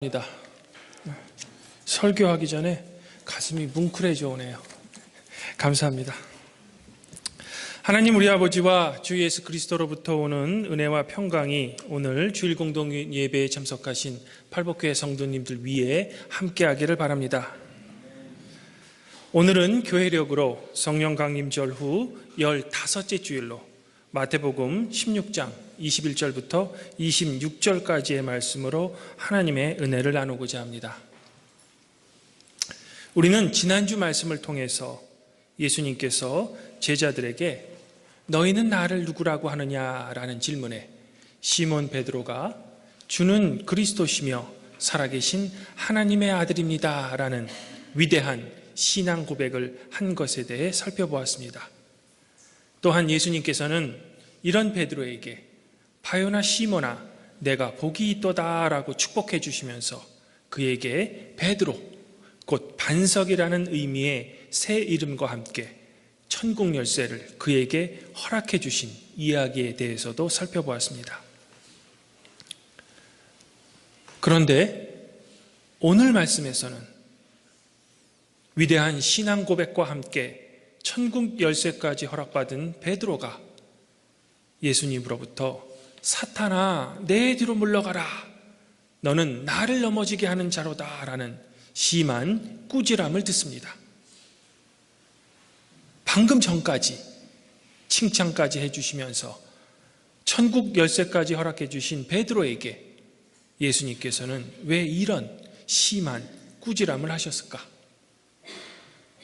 입니다. 설교하기 전에 가슴이 뭉클해져 오네요. 감사합니다. 하나님 우리 아버지와 주 예수 그리스도로부터 오는 은혜와 평강이 오늘 주일 공동 예배에 참석하신 팔복교회 성도님들 위에 함께하기를 바랍니다. 오늘은 교회력으로 성령 강림절 후 15째 주일로 마태복음 16장 21절부터 26절까지의 말씀으로 하나님의 은혜를 나누고자 합니다. 우리는 지난주 말씀을 통해서 예수님께서 제자들에게 너희는 나를 누구라고 하느냐라는 질문에 시몬 베드로가 주는 그리스도시며 살아계신 하나님의 아들입니다 라는 위대한 신앙 고백을 한 것에 대해 살펴보았습니다. 또한 예수님께서는 이런 베드로에게 바요나 시몬아 내가 복이 있도다 라고 축복해 주시면서 그에게 베드로 곧 반석이라는 의미의 새 이름과 함께 천국 열쇠를 그에게 허락해 주신 이야기에 대해서도 살펴보았습니다. 그런데 오늘 말씀에서는 위대한 신앙 고백과 함께 천국 열쇠까지 허락받은 베드로가 예수님으로부터 사탄아 내 뒤로 물러가라 너는 나를 넘어지게 하는 자로다 라는 심한 꾸지람을 듣습니다. 방금 전까지 칭찬까지 해주시면서 천국 열쇠까지 허락해 주신 베드로에게 예수님께서는 왜 이런 심한 꾸지람을 하셨을까?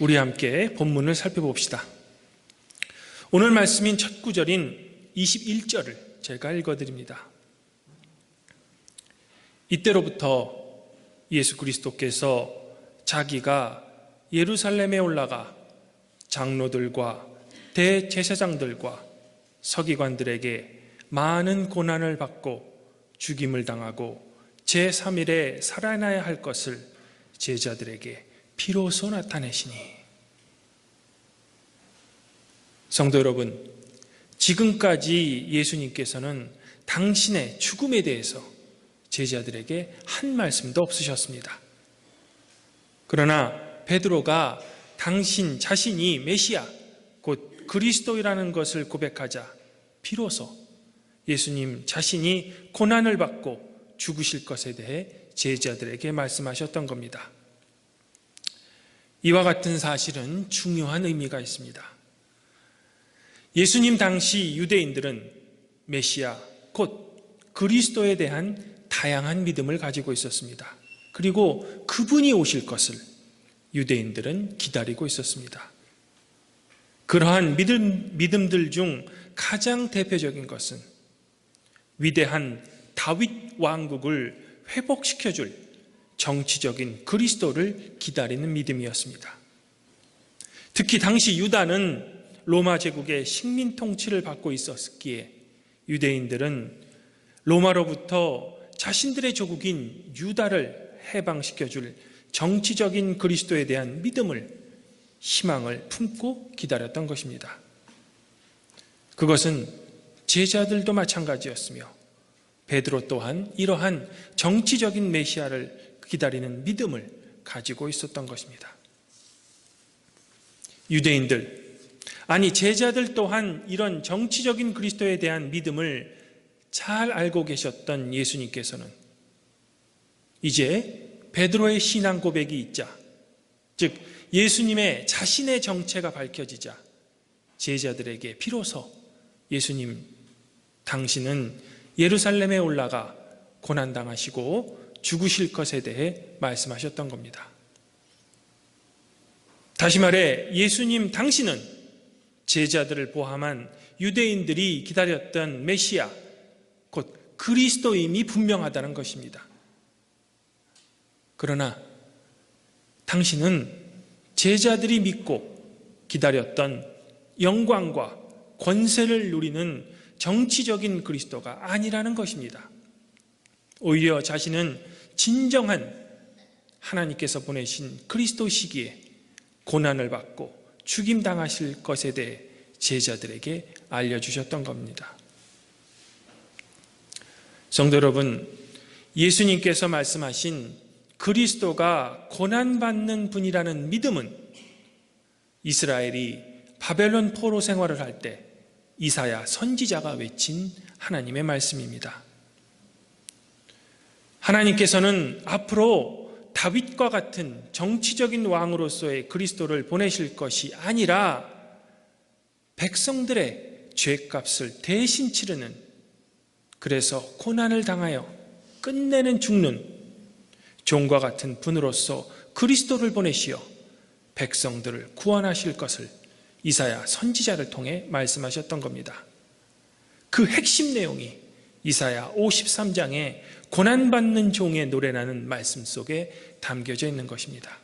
우리 함께 본문을 살펴봅시다. 오늘 말씀인 첫 구절인 21절을 제가 읽어드립니다. 이때로부터 예수 그리스도께서 자기가 예루살렘에 올라가 장로들과 대제사장들과 서기관들에게 많은 고난을 받고 죽임을 당하고 제3일에 살아나야 할 것을 제자들에게 비로소 나타내시니. 성도 여러분, 지금까지 예수님께서는 당신의 죽음에 대해서 제자들에게 한 말씀도 없으셨습니다. 그러나 베드로가 당신 자신이 메시아 곧 그리스도이라는 것을 고백하자 비로소 예수님 자신이 고난을 받고 죽으실 것에 대해 제자들에게 말씀하셨던 겁니다. 이와 같은 사실은 중요한 의미가 있습니다. 예수님 당시 유대인들은 메시아 곧 그리스도에 대한 다양한 믿음을 가지고 있었습니다. 그리고 그분이 오실 것을 유대인들은 기다리고 있었습니다. 그러한 믿음들 중 가장 대표적인 것은 위대한 다윗 왕국을 회복시켜줄 정치적인 그리스도를 기다리는 믿음이었습니다. 특히 당시 유다는 로마 제국의 식민 통치를 받고 있었기에 유대인들은 로마로부터 자신들의 조국인 유다를 해방시켜줄 정치적인 그리스도에 대한 믿음을, 희망을 품고 기다렸던 것입니다. 그것은 제자들도 마찬가지였으며 베드로 또한 이러한 정치적인 메시아를 기다리는 믿음을 가지고 있었던 것입니다. 유대인들, 아니 제자들 또한 이런 정치적인 그리스도에 대한 믿음을 잘 알고 계셨던 예수님께서는 이제 베드로의 신앙 고백이 있자, 즉 예수님의 자신의 정체가 밝혀지자 제자들에게 비로소 예수님 당신은 예루살렘에 올라가 고난당하시고 죽으실 것에 대해 말씀하셨던 겁니다. 다시 말해 예수님 당신은 제자들을 포함한 유대인들이 기다렸던 메시아 곧 그리스도임이 분명하다는 것입니다. 그러나 당신은 제자들이 믿고 기다렸던 영광과 권세를 누리는 정치적인 그리스도가 아니라는 것입니다. 오히려 자신은 진정한 하나님께서 보내신 그리스도시기에 고난을 받고 죽임당하실 것에 대해 제자들에게 알려주셨던 겁니다. 성도 여러분, 예수님께서 말씀하신 그리스도가 고난받는 분이라는 믿음은 이스라엘이 바벨론 포로 생활을 할 때 이사야 선지자가 외친 하나님의 말씀입니다. 하나님께서는 앞으로 다윗과 같은 정치적인 왕으로서의 그리스도를 보내실 것이 아니라 백성들의 죄값을 대신 치르는, 그래서 고난을 당하여 끝내는 죽는 종과 같은 분으로서 그리스도를 보내시어 백성들을 구원하실 것을 이사야 선지자를 통해 말씀하셨던 겁니다. 그 핵심 내용이 이사야 53장의 고난받는 종의 노래라는 말씀 속에 담겨져 있는 것입니다.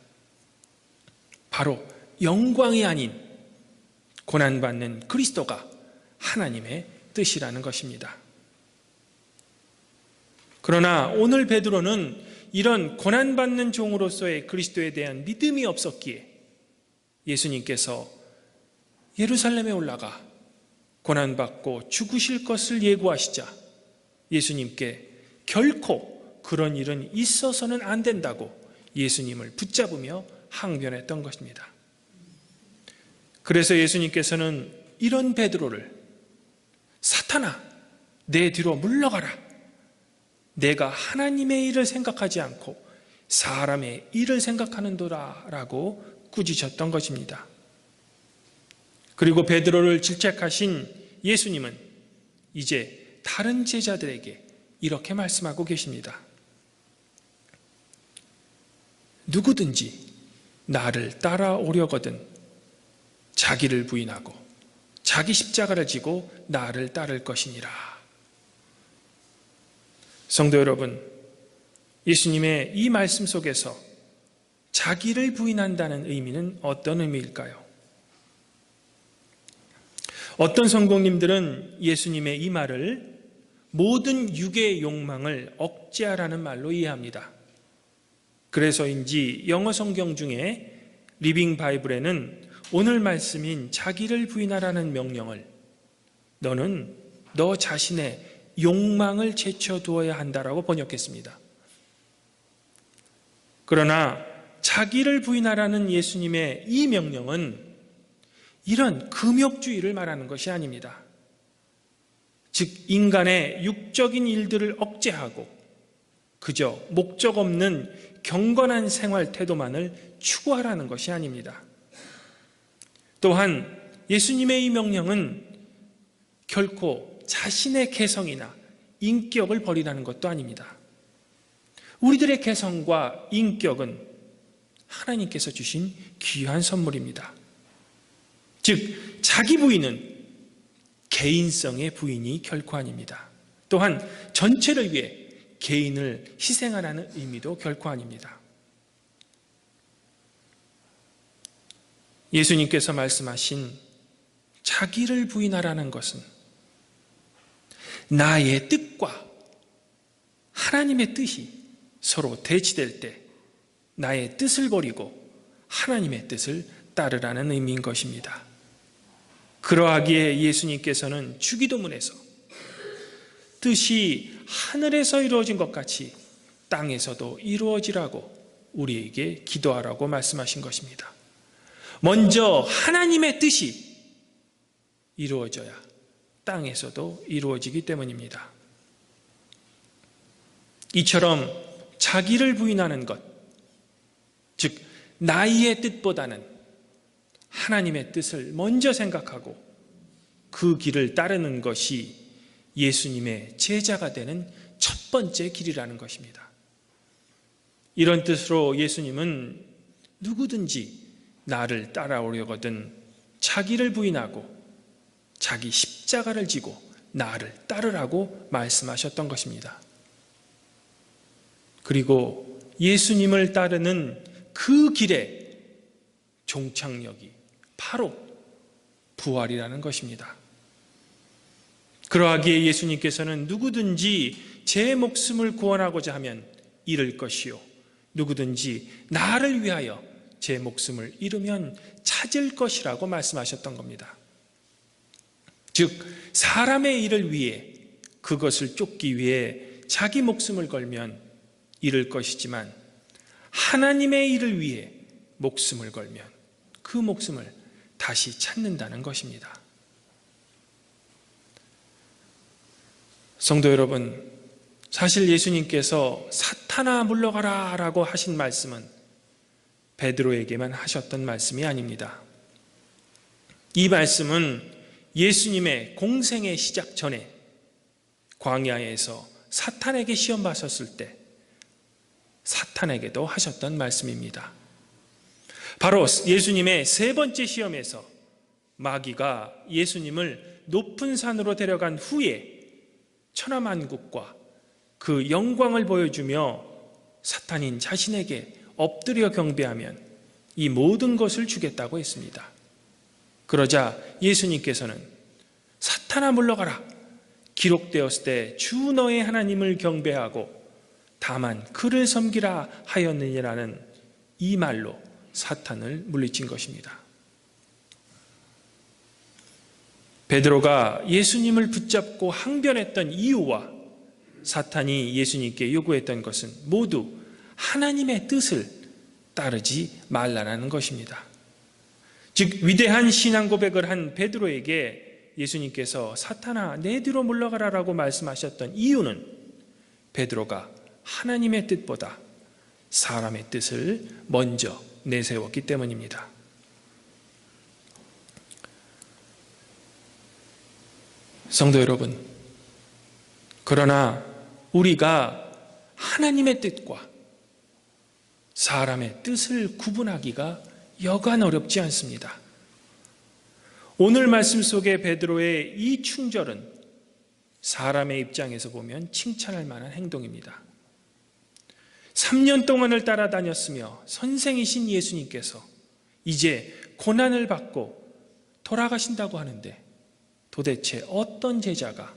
바로 영광이 아닌 고난받는 그리스도가 하나님의 뜻이라는 것입니다. 그러나 오늘 베드로는 이런 고난받는 종으로서의 그리스도에 대한 믿음이 없었기에 예수님께서 예루살렘에 올라가 고난받고 죽으실 것을 예고하시자 예수님께 결코 그런 일은 있어서는 안 된다고 예수님을 붙잡으며 항변했던 것입니다. 그래서 예수님께서는 이런 베드로를 사탄아, 내 뒤로 물러가라. 내가 하나님의 일을 생각하지 않고 사람의 일을 생각하는도다 라고 꾸짖으셨던 것입니다. 그리고 베드로를 질책하신 예수님은 이제 다른 제자들에게 이렇게 말씀하고 계십니다. 누구든지 나를 따라오려거든 자기를 부인하고 자기 십자가를 지고 나를 따를 것이니라. 성도 여러분, 예수님의 이 말씀 속에서 자기를 부인한다는 의미는 어떤 의미일까요? 어떤 성도님들은 예수님의 이 말을 모든 육의 욕망을 억제하라는 말로 이해합니다. 그래서인지 영어 성경 중에 리빙 바이블에는 오늘 말씀인 자기를 부인하라는 명령을 너는 너 자신의 욕망을 제쳐두어야 한다라고 번역했습니다. 그러나 자기를 부인하라는 예수님의 이 명령은 이런 금욕주의를 말하는 것이 아닙니다. 즉 인간의 육적인 일들을 억제하고 그저 목적 없는 경건한 생활 태도만을 추구하라는 것이 아닙니다. 또한 예수님의 이 명령은 결코 자신의 개성이나 인격을 버리라는 것도 아닙니다. 우리들의 개성과 인격은 하나님께서 주신 귀한 선물입니다. 즉 자기 부인은 개인성의 부인이 결코 아닙니다. 또한 전체를 위해 개인을 희생하라는 의미도 결코 아닙니다. 예수님께서 말씀하신 자기를 부인하라는 것은 나의 뜻과 하나님의 뜻이 서로 대치될 때 나의 뜻을 버리고 하나님의 뜻을 따르라는 의미인 것입니다. 그러하기에 예수님께서는 주기도문에서 뜻이 하늘에서 이루어진 것 같이 땅에서도 이루어지라고 우리에게 기도하라고 말씀하신 것입니다. 먼저 하나님의 뜻이 이루어져야 땅에서도 이루어지기 때문입니다. 이처럼 자기를 부인하는 것, 즉 나의 뜻보다는 하나님의 뜻을 먼저 생각하고 그 길을 따르는 것이 예수님의 제자가 되는 첫 번째 길이라는 것입니다. 이런 뜻으로 예수님은 누구든지 나를 따라오려거든 자기를 부인하고 자기 십자가를 지고 나를 따르라고 말씀하셨던 것입니다. 그리고 예수님을 따르는 그 길의 종착역이 바로 부활이라는 것입니다. 그러하기에 예수님께서는 누구든지 제 목숨을 구원하고자 하면 잃을 것이요 누구든지 나를 위하여 제 목숨을 잃으면 찾을 것이라고 말씀하셨던 겁니다. 즉 사람의 일을 위해 그것을 쫓기 위해 자기 목숨을 걸면 잃을 것이지만 하나님의 일을 위해 목숨을 걸면 그 목숨을 다시 찾는다는 것입니다. 성도 여러분, 사실 예수님께서 사탄아 물러가라 라고 하신 말씀은 베드로에게만 하셨던 말씀이 아닙니다. 이 말씀은 예수님의 공생의 시작 전에 광야에서 사탄에게 시험 받았을 때 사탄에게도 하셨던 말씀입니다. 바로 예수님의 세 번째 시험에서 마귀가 예수님을 높은 산으로 데려간 후에 천하만국과 그 영광을 보여주며 사탄인 자신에게 엎드려 경배하면 이 모든 것을 주겠다고 했습니다. 그러자 예수님께서는 사탄아 물러가라, 기록되었을 때 주 너의 하나님을 경배하고 다만 그를 섬기라 하였느니라는 이 말로 사탄을 물리친 것입니다. 베드로가 예수님을 붙잡고 항변했던 이유와 사탄이 예수님께 요구했던 것은 모두 하나님의 뜻을 따르지 말라는 것입니다. 즉 위대한 신앙 고백을 한 베드로에게 예수님께서 사탄아 내 뒤로 물러가라라고 말씀하셨던 이유는 베드로가 하나님의 뜻보다 사람의 뜻을 먼저 내세웠기 때문입니다. 성도 여러분, 그러나 우리가 하나님의 뜻과 사람의 뜻을 구분하기가 여간 어렵지 않습니다. 오늘 말씀 속의 베드로의 이 충절은 사람의 입장에서 보면 칭찬할 만한 행동입니다. 3년 동안을 따라다녔으며 선생이신 예수님께서 이제 고난을 받고 돌아가신다고 하는데 도대체 어떤 제자가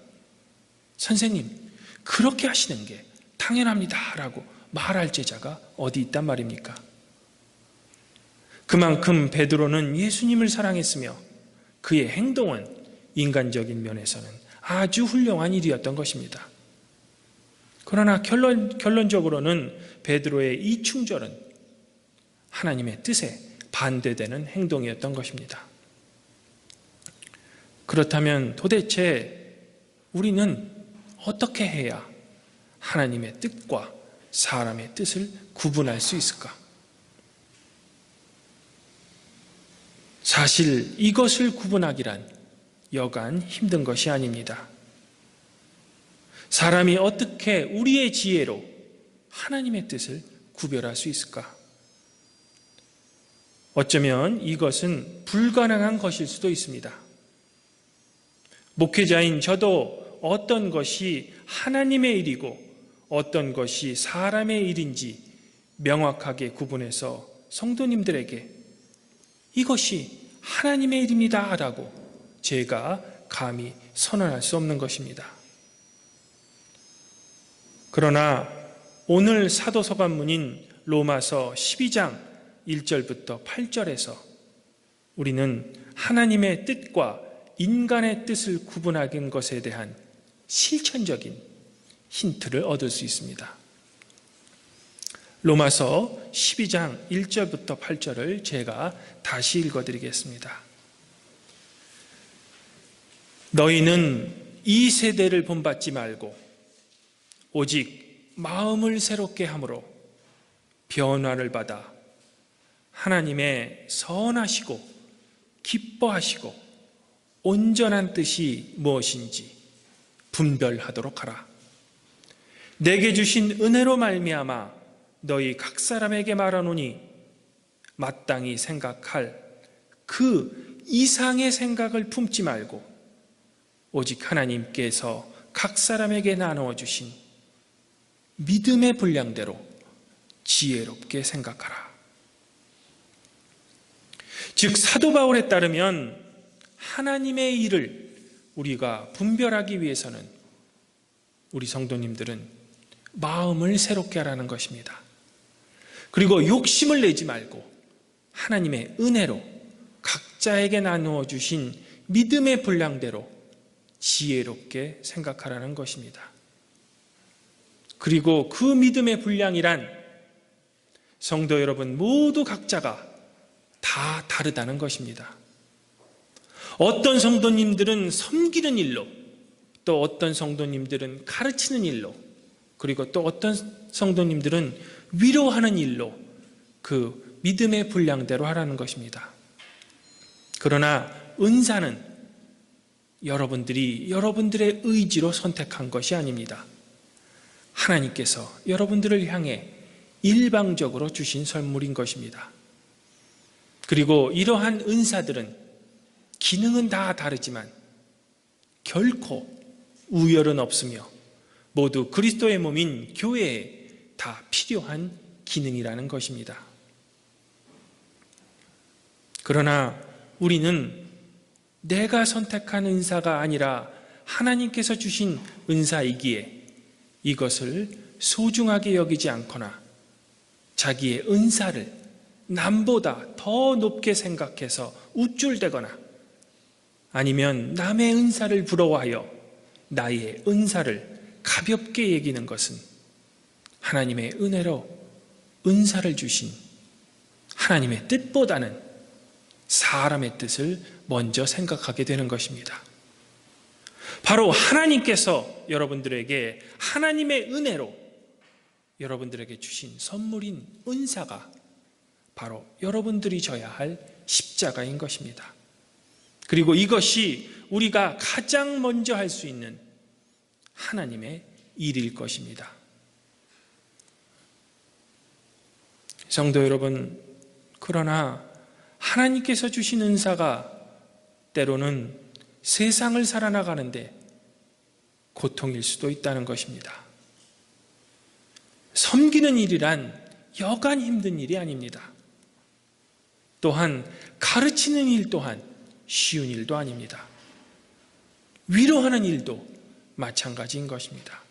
선생님 그렇게 하시는 게 당연합니다 라고 말할 제자가 어디 있단 말입니까? 그만큼 베드로는 예수님을 사랑했으며 그의 행동은 인간적인 면에서는 아주 훌륭한 일이었던 것입니다. 그러나 결론적으로는 베드로의 이 충절은 하나님의 뜻에 반대되는 행동이었던 것입니다. 그렇다면 도대체 우리는 어떻게 해야 하나님의 뜻과 사람의 뜻을 구분할 수 있을까? 사실 이것을 구분하기란 여간 힘든 것이 아닙니다. 사람이 어떻게 우리의 지혜로 하나님의 뜻을 구별할 수 있을까? 어쩌면 이것은 불가능한 것일 수도 있습니다. 목회자인 저도 어떤 것이 하나님의 일이고 어떤 것이 사람의 일인지 명확하게 구분해서 성도님들에게 이것이 하나님의 일입니다 라고 제가 감히 선언할 수 없는 것입니다. 그러나 오늘 사도서관문인 로마서 12장 1절부터 8절에서 우리는 하나님의 뜻과 인간의 뜻을 구분하는 것에 대한 실천적인 힌트를 얻을 수 있습니다. 로마서 12장 1절부터 8절을 제가 다시 읽어드리겠습니다. 너희는 이 세대를 본받지 말고 오직 마음을 새롭게 함으로 변화를 받아 하나님의 선하시고 기뻐하시고 온전한 뜻이 무엇인지 분별하도록 하라. 내게 주신 은혜로 말미암아 너희 각 사람에게 말하노니 마땅히 생각할 그 이상의 생각을 품지 말고 오직 하나님께서 각 사람에게 나누어 주신 믿음의 분량대로 지혜롭게 생각하라. 즉 사도 바울에 따르면 하나님의 일을 우리가 분별하기 위해서는 우리 성도님들은 마음을 새롭게 하라는 것입니다. 그리고 욕심을 내지 말고 하나님의 은혜로 각자에게 나누어 주신 믿음의 분량대로 지혜롭게 생각하라는 것입니다. 그리고 그 믿음의 분량이란 성도 여러분 모두 각자가 다 다르다는 것입니다. 어떤 성도님들은 섬기는 일로, 또 어떤 성도님들은 가르치는 일로, 그리고 또 어떤 성도님들은 위로하는 일로 그 믿음의 분량대로 하라는 것입니다. 그러나 은사는 여러분들이 여러분들의 의지로 선택한 것이 아닙니다. 하나님께서 여러분들을 향해 일방적으로 주신 선물인 것입니다. 그리고 이러한 은사들은 기능은 다 다르지만 결코 우열은 없으며 모두 그리스도의 몸인 교회에 다 필요한 기능이라는 것입니다. 그러나 우리는 내가 선택한 은사가 아니라 하나님께서 주신 은사이기에 이것을 소중하게 여기지 않거나 자기의 은사를 남보다 더 높게 생각해서 우쭐대거나 아니면 남의 은사를 부러워하여 나의 은사를 가볍게 여기는 것은 하나님의 은혜로 은사를 주신 하나님의 뜻보다는 사람의 뜻을 먼저 생각하게 되는 것입니다. 바로 하나님께서 여러분들에게 하나님의 은혜로 여러분들에게 주신 선물인 은사가 바로 여러분들이 져야 할 십자가인 것입니다. 그리고 이것이 우리가 가장 먼저 할 수 있는 하나님의 일일 것입니다. 성도 여러분, 그러나 하나님께서 주신 은사가 때로는 세상을 살아나가는데 고통일 수도 있다는 것입니다. 섬기는 일이란 여간 힘든 일이 아닙니다. 또한 가르치는 일 또한 쉬운 일도 아닙니다. 위로하는 일도 마찬가지인 것입니다.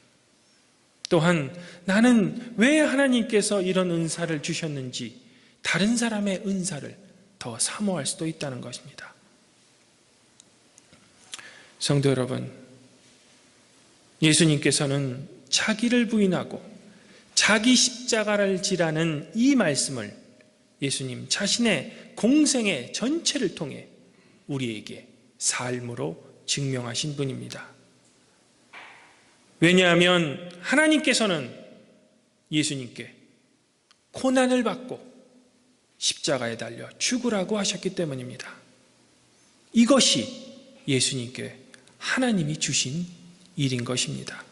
또한 나는 왜 하나님께서 이런 은사를 주셨는지 다른 사람의 은사를 더 사모할 수도 있다는 것입니다. 성도 여러분, 예수님께서는 자기를 부인하고 자기 십자가를 지라는 이 말씀을 예수님 자신의 공생의 전체를 통해 우리에게 삶으로 증명하신 분입니다. 왜냐하면 하나님께서는 예수님께 고난을 받고 십자가에 달려 죽으라고 하셨기 때문입니다. 이것이 예수님께 하나님이 주신 일인 것입니다.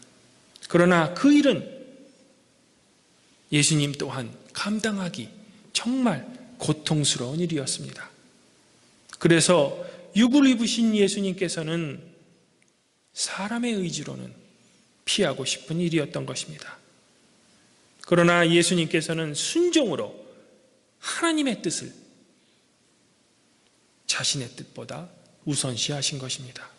그러나 그 일은 예수님 또한 감당하기 정말 고통스러운 일이었습니다. 그래서 육을 입으신 예수님께서는 사람의 의지로는 피하고 싶은 일이었던 것입니다. 그러나 예수님께서는 순종으로 하나님의 뜻을 자신의 뜻보다 우선시하신 것입니다.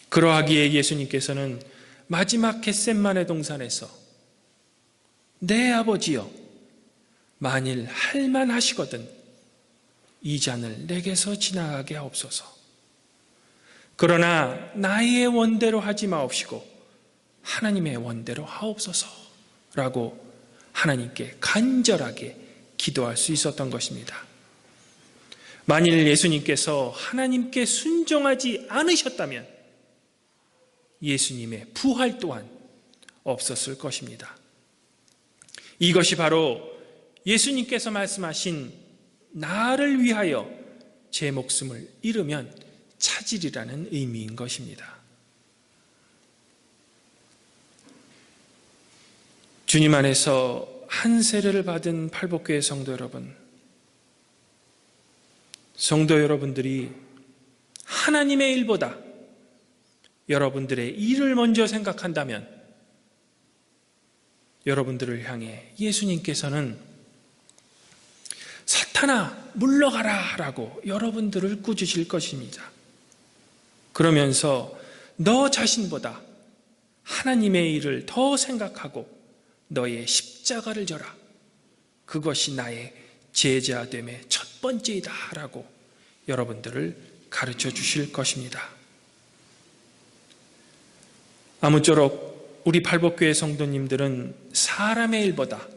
그러하기에 예수님께서는 마지막 겟셋마네 동산에서 내 아버지여, 만일 할만하시거든 이 잔을 내게서 지나가게 하옵소서. 그러나 나의 원대로 하지 마옵시고 하나님의 원대로 하옵소서라고 하나님께 간절하게 기도할 수 있었던 것입니다. 만일 예수님께서 하나님께 순종하지 않으셨다면 예수님의 부활 또한 없었을 것입니다. 이것이 바로 예수님께서 말씀하신 나를 위하여 제 목숨을 잃으면 찾으리라는 의미인 것입니다. 주님 안에서 한 세례를 받은 팔복교회 성도 여러분, 성도 여러분들이 하나님의 일보다 여러분들의 일을 먼저 생각한다면 여러분들을 향해 예수님께서는 사탄아 물러가라 라고 여러분들을 꾸짖으실 것입니다. 그러면서 너 자신보다 하나님의 일을 더 생각하고 너의 십자가를 져라. 그것이 나의 제자됨의 첫 번째이다 라고 여러분들을 가르쳐 주실 것입니다. 아무쪼록 우리 팔복교회 성도님들은 사람의 일보다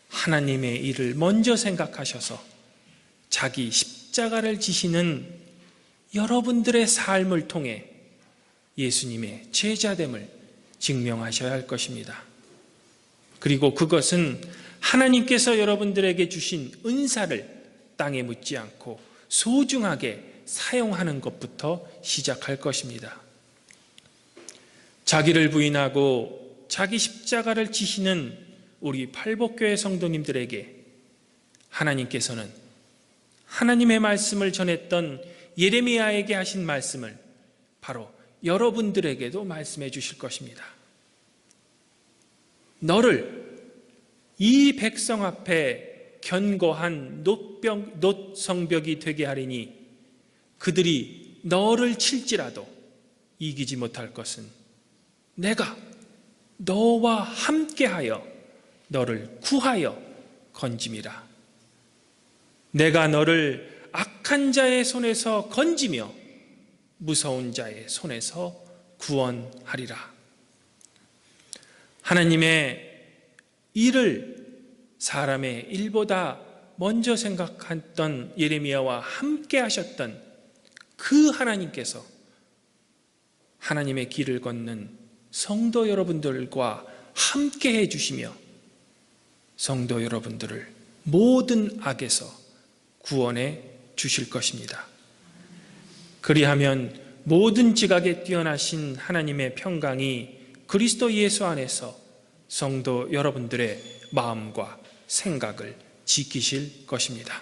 하나님의 일을 먼저 생각하셔서 자기 십자가를 지시는 여러분들의 삶을 통해 예수님의 제자됨을 증명하셔야 할 것입니다. 그리고 그것은 하나님께서 여러분들에게 주신 은사를 땅에 묻지 않고 소중하게 사용하는 것부터 시작할 것입니다. 자기를 부인하고 자기 십자가를 지시는 우리 팔복교회 성도님들에게 하나님께서는 하나님의 말씀을 전했던 예레미야에게 하신 말씀을 바로 여러분들에게도 말씀해 주실 것입니다. 너를 이 백성 앞에 견고한 놋성벽이 되게 하리니 그들이 너를 칠지라도 이기지 못할 것은 내가 너와 함께하여 너를 구하여 건짐이라. 내가 너를 악한 자의 손에서 건지며 무서운 자의 손에서 구원하리라. 하나님의 일을 사람의 일보다 먼저 생각했던 예레미야와 함께 하셨던 그 하나님께서 하나님의 길을 걷는 성도 여러분들과 함께 해주시며 성도 여러분들을 모든 악에서 구원해 주실 것입니다. 그리하면 모든 지각에 뛰어나신 하나님의 평강이 그리스도 예수 안에서 성도 여러분들의 마음과 생각을 지키실 것입니다.